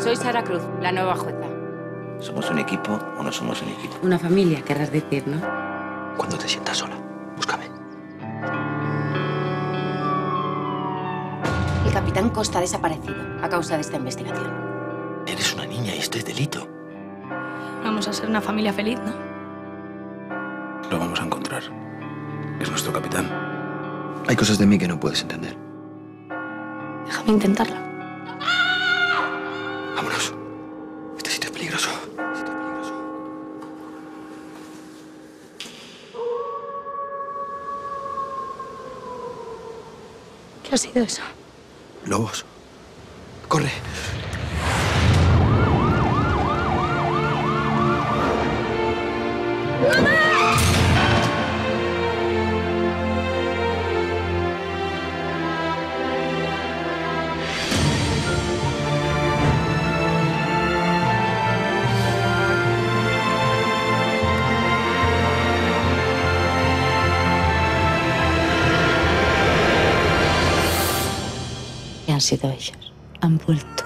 Soy Sara Cruz, la nueva jueza. ¿Somos un equipo o no somos un equipo? Una familia, querrás decir, ¿no? Cuando te sientas sola, búscame. El capitán Costa ha desaparecido a causa de esta investigación. Eres una niña y esto es delito. Vamos a ser una familia feliz, ¿no? Lo vamos a encontrar. Es nuestro capitán. Hay cosas de mí que no puedes entender. Déjame intentarlo. Vámonos. Este sitio es peligroso. ¿Qué ha sido eso? Lobos. Corre. Y han sido ellos. Han vuelto.